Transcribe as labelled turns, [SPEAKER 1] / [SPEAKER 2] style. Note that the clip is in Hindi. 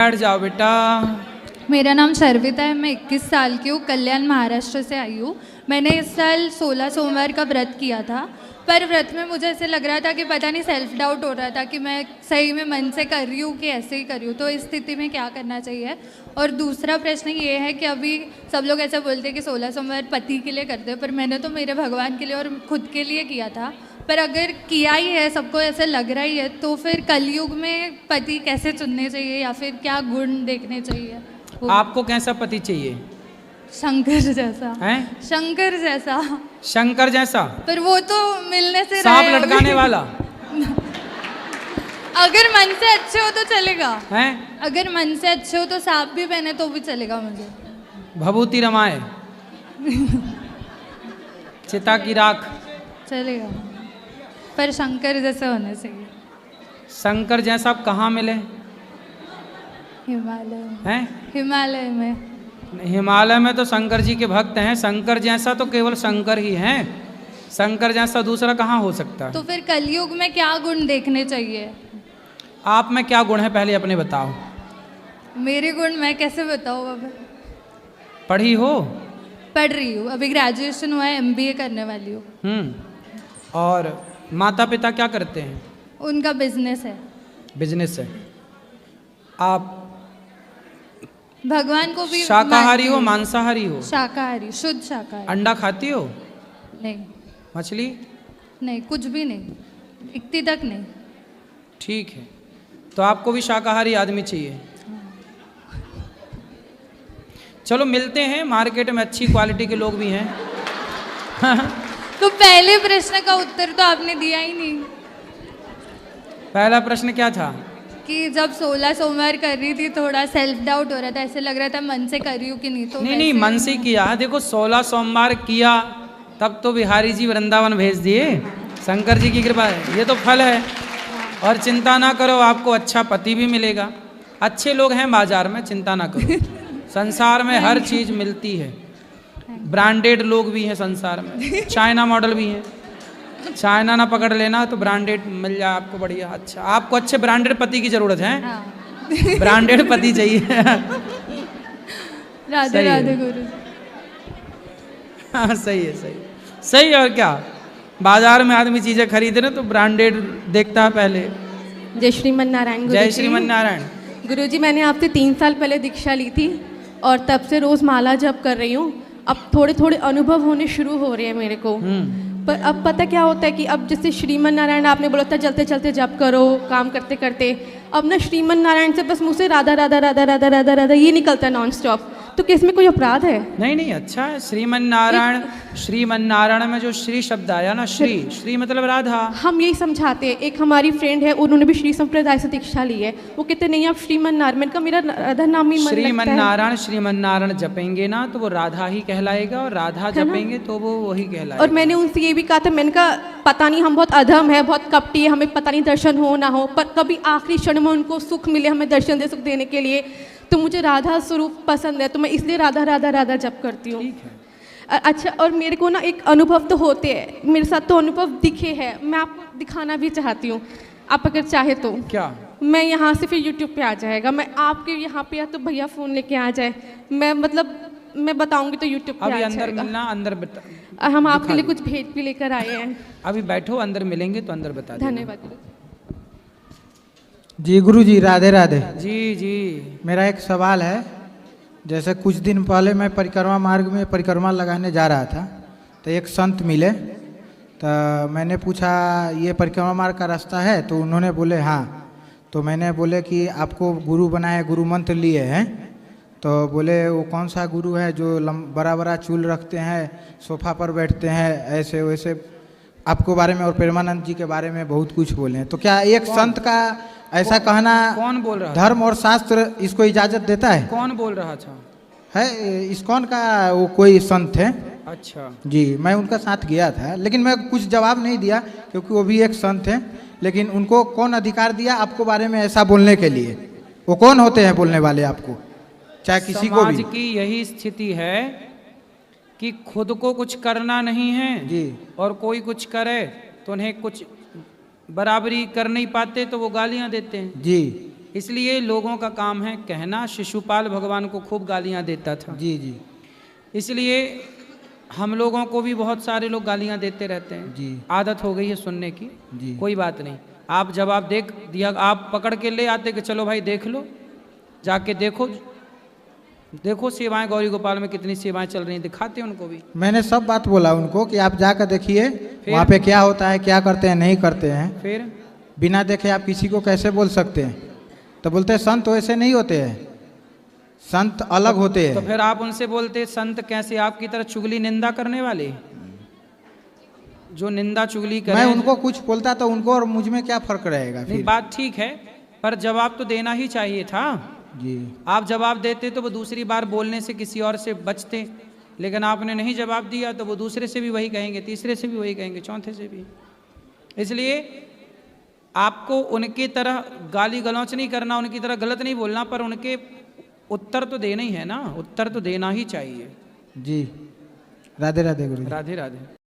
[SPEAKER 1] बैठ जाओ बेटा।
[SPEAKER 2] मेरा नाम शर्विता है, मैं 21 साल की हूँ, कल्याण महाराष्ट्र से आई हूँ। मैंने इस साल 16 सोमवार का व्रत किया था, पर व्रत में मुझे ऐसे लग रहा था कि पता नहीं सेल्फ डाउट हो रहा था कि मैं सही में मन से कर रही हूँ कि ऐसे ही कर रही हूँ। तो इस स्थिति में क्या करना चाहिए? और दूसरा प्रश्न ये है कि अभी सब लोग ऐसा बोलते हैं कि 16 सोमवार पति के लिए करते हैं, पर मैंने तो मेरे भगवान के लिए और खुद के लिए किया था। पर अगर किया ही है, सबको ऐसे लग रहा ही है, तो फिर कलयुग में पति कैसे चुनने चाहिए या फिर क्या गुण देखने चाहिए?
[SPEAKER 1] आपको कैसा पति चाहिए?
[SPEAKER 2] शंकर जैसा।
[SPEAKER 1] हैं?
[SPEAKER 2] शंकर जैसा।
[SPEAKER 1] शंकर जैसा?
[SPEAKER 2] पर वो तो मिलने से
[SPEAKER 1] सांप
[SPEAKER 2] रहे
[SPEAKER 1] लटकाने
[SPEAKER 2] अभी।
[SPEAKER 1] वाला?
[SPEAKER 2] अगर मन से अच्छे हो तो चलेगा।
[SPEAKER 1] हैं?
[SPEAKER 2] अगर मन से अच्छे हो तो सांप भी पहने तो भी चलेगा मुझे।
[SPEAKER 1] भभूति रमाए चिता की राख
[SPEAKER 2] चलेगा, पर शंकर जैसे होने चाहिए।
[SPEAKER 1] शंकर जैसा आप कहाँ मिले?
[SPEAKER 2] हिमालय में।
[SPEAKER 1] हैं?
[SPEAKER 2] हिमालय में।
[SPEAKER 1] हिमालय में तो शंकर जी के भक्त हैं। शंकर जैसा तो केवल शंकर ही हैं। शंकर जैसा दूसरा कहाँ हो सकता है?
[SPEAKER 2] तो फिर कलयुग में क्या गुण देखने चाहिए?
[SPEAKER 1] आप में क्या गुण है पहले अपने बताओ।
[SPEAKER 2] मेरे गुण मैं कैसे बताऊँ? अब
[SPEAKER 1] पढ़ी हो?
[SPEAKER 2] पढ़ रही हूँ, अभी ग्रेजुएशन हुआ है, MBA करने वाली हूँ।
[SPEAKER 1] और माता पिता क्या करते हैं?
[SPEAKER 2] उनका बिजनेस है।
[SPEAKER 1] बिजनेस है। आप
[SPEAKER 2] भगवान को भी
[SPEAKER 1] शाकाहारी हो
[SPEAKER 2] मानती हूँ।
[SPEAKER 1] मांसाहारी हो?
[SPEAKER 2] शाकाहारी, शुद्ध शाकाहारी।
[SPEAKER 1] अंडा खाती हो?
[SPEAKER 2] नहीं।
[SPEAKER 1] मछली?
[SPEAKER 2] नहीं, कुछ भी नहीं, इतनी तक नहीं।
[SPEAKER 1] ठीक है, तो आपको भी शाकाहारी आदमी चाहिए। चलो मिलते हैं, मार्केट में अच्छी क्वालिटी के लोग भी हैं।
[SPEAKER 2] तो पहले प्रश्न का उत्तर तो आपने दिया ही नहीं
[SPEAKER 1] पहला प्रश्न क्या था?
[SPEAKER 2] कि जब 16 सोमवार कर रही थी थोड़ा सेल्फ डाउट हो रहा था, ऐसे लग रहा था मन से कर रही हूँ कि नहीं। तो
[SPEAKER 1] नहीं, मन से किया। देखो 16 सोमवार किया तब तो बिहारी जी वृंदावन भेज दिए। शंकर जी की कृपा है, ये तो फल है। और चिंता ना करो, आपको अच्छा पति भी मिलेगा। अच्छे लोग हैं बाजार में, चिंता ना करो। संसार में हर चीज मिलती है। ब्रांडेड लोग भी हैं संसार में, चाइना मॉडल भी हैं। चाइना ना पकड़ लेना तो ब्रांडेड मिल जाए आपको, बढ़िया। अच्छा, आपको अच्छे ब्रांडेड पति की जरूरत है।
[SPEAKER 2] हाँ।
[SPEAKER 1] ब्रांडेड पति चाहिए।
[SPEAKER 2] राधे राधे गुरु।
[SPEAKER 1] हाँ सही है, सही सही। और क्या, बाजार में आदमी चीजें खरीदे ना तो ब्रांडेड देखता है पहले।
[SPEAKER 3] जय श्रीमन नारायण।
[SPEAKER 1] जय श्रीमन नारायण।
[SPEAKER 3] गुरुजी, मैंने आपसे 3 साल पहले दीक्षा ली थी और तब से रोज माला जप कर रही हूँ। अब थोड़े थोड़े अनुभव होने शुरू हो रहे हैं मेरे को। पर अब पता क्या होता है कि अब जैसे श्रीमन नारायण आपने बोला था चलते चलते जप करो, काम करते करते, अब ना श्रीमन नारायण से बस मुँह से राधा राधा राधा राधा राधा राधा ये निकलता है नॉन स्टॉप। तो क्या इसमें कोई अपराध है?
[SPEAKER 1] नहीं नहीं, अच्छा है। श्रीमन नारायण, श्रीमन नारायण में जो श्री शब्द आया ना, श्री, श्री मतलब राधा।
[SPEAKER 3] हम यही समझाते हैं। एक हमारी फ्रेंड है, उन्होंने भी श्री संप्रदाय से दीक्षा ली है। वो कहते नहीं आप श्रीमन नारायण का मेरा राधा नाम ही मन
[SPEAKER 1] श्रीमन
[SPEAKER 3] लगता है।
[SPEAKER 1] नारायण, श्रीमन नारायण जपेंगे ना तो वो राधा ही कहलाएगा, और राधा जपेंगे तो वो वही कहलाएगा।
[SPEAKER 3] और मैंने उनसे ये भी कहा था, मैंने कहा पता नहीं हम बहुत अधम है, बहुत कपटी है, हमें पता नहीं दर्शन हो ना हो, पर कभी आखिरी क्षण में उनको सुख मिले हमें दर्शन दे, सुख देने के लिए। तो मुझे राधा स्वरूप पसंद है, तो मैं इसलिए राधा राधा राधा जप करती हूँ। अच्छा, और मेरे को ना एक अनुभव तो होते हैं, मेरे साथ तो अनुभव दिखे हैं, मैं आपको दिखाना भी चाहती हूँ, आप अगर चाहे तो।
[SPEAKER 1] क्या?
[SPEAKER 3] मैं यहाँ से फिर YouTube पे आ जाएगा, मैं आपके यहाँ पे या तो भैया फ़ोन लेके आ जाए, मैं मतलब मैं बताऊंगी तो YouTube पे
[SPEAKER 1] अभी
[SPEAKER 3] आ
[SPEAKER 1] अंदर
[SPEAKER 3] जाएगा।
[SPEAKER 1] मिलना, अंदर
[SPEAKER 3] हम आपके लिए कुछ भेज भी लेकर आए हैं।
[SPEAKER 1] अभी बैठो, अंदर मिलेंगे तो अंदर बता देना।
[SPEAKER 3] धन्यवाद।
[SPEAKER 4] जी गुरु जी, राधे राधे।
[SPEAKER 1] जी जी।
[SPEAKER 4] मेरा एक सवाल है। जैसे कुछ दिन पहले मैं परिक्रमा मार्ग में परिक्रमा लगाने जा रहा था, तो एक संत मिले, तो मैंने पूछा ये परिक्रमा मार्ग का रास्ता है? तो उन्होंने बोले हाँ। तो मैंने बोले कि आपको गुरु बनाए, गुरु मंत्र लिए हैं? तो बोले वो कौन सा गुरु है जो बड़ा बड़ा चूल रखते हैं, सोफा पर बैठते हैं, ऐसे वैसे आपको बारे में और प्रेमानंद जी के बारे में बहुत कुछ बोले हैं। तो क्या एक संत का ऐसा कहना,
[SPEAKER 1] कौन बोल रहा था?
[SPEAKER 4] धर्म और शास्त्र इसको इजाजत देता है?
[SPEAKER 1] कौन बोल रहा था?
[SPEAKER 4] है इस्कॉन का वो कोई संत है।
[SPEAKER 1] अच्छा
[SPEAKER 4] जी, मैं उनका साथ गया था, लेकिन मैं कुछ जवाब नहीं दिया क्योंकि वो भी एक संत है। लेकिन उनको कौन अधिकार दिया आपको बारे में ऐसा बोलने के लिए? वो कौन होते हैं बोलने वाले आपको, चाहे किसी को भी?
[SPEAKER 1] समाज की यही स्थिति है कि खुद को कुछ करना नहीं है
[SPEAKER 4] जी,
[SPEAKER 1] और कोई कुछ करे तो उन्हें कुछ बराबरी कर नहीं पाते तो वो गालियां देते हैं।
[SPEAKER 4] जी,
[SPEAKER 1] इसलिए लोगों का काम है कहना। शिशुपाल भगवान को खूब गालियां देता था,
[SPEAKER 4] जी जी
[SPEAKER 1] इसलिए हम लोगों को भी बहुत सारे लोग गालियां देते रहते हैं।
[SPEAKER 4] जी
[SPEAKER 1] आदत हो गई है सुनने की,
[SPEAKER 4] जी
[SPEAKER 1] कोई बात नहीं। आप जवाब देख दिया, आप पकड़ के ले आते कि चलो भाई देख लो, जाके देखो, देखो सेवाएं गौरी गोपाल में कितनी सेवाएं चल रही हैं, दिखाते हैं उनको भी।
[SPEAKER 4] मैंने सब बात बोला उनको कि आप जाकर देखिए वहाँ पे क्या होता है, क्या करते हैं, नहीं करते हैं।
[SPEAKER 1] फिर
[SPEAKER 4] बिना देखे आप किसी को कैसे बोल सकते हैं? तो बोलते हैं संत वैसे नहीं होते हैं, संत अलग होते
[SPEAKER 1] तो
[SPEAKER 4] हैं।
[SPEAKER 1] फिर आप उनसे बोलते संत कैसे? आपकी तरह चुगली निंदा करने वाले, जो निंदा चुगली
[SPEAKER 4] मैं
[SPEAKER 1] करें।
[SPEAKER 4] उनको कुछ बोलता तो उनको और मुझ में क्या फर्क रहेगा
[SPEAKER 1] नहीं,
[SPEAKER 4] फिर?
[SPEAKER 1] बात ठीक है, पर जवाब तो देना ही चाहिए था।
[SPEAKER 4] जी
[SPEAKER 1] आप जवाब देते तो वो दूसरी बार बोलने से किसी और से बचते, लेकिन आपने नहीं जवाब दिया तो वो दूसरे से भी वही कहेंगे, तीसरे से भी वही कहेंगे, चौथे से भी। इसलिए आपको उनकी तरह गाली गलौच नहीं करना, उनकी तरह गलत नहीं बोलना, पर उनके उत्तर तो देना ही है ना, उत्तर तो देना ही चाहिए।
[SPEAKER 4] जी, राधे राधे गुरु जी।
[SPEAKER 1] राधे राधे।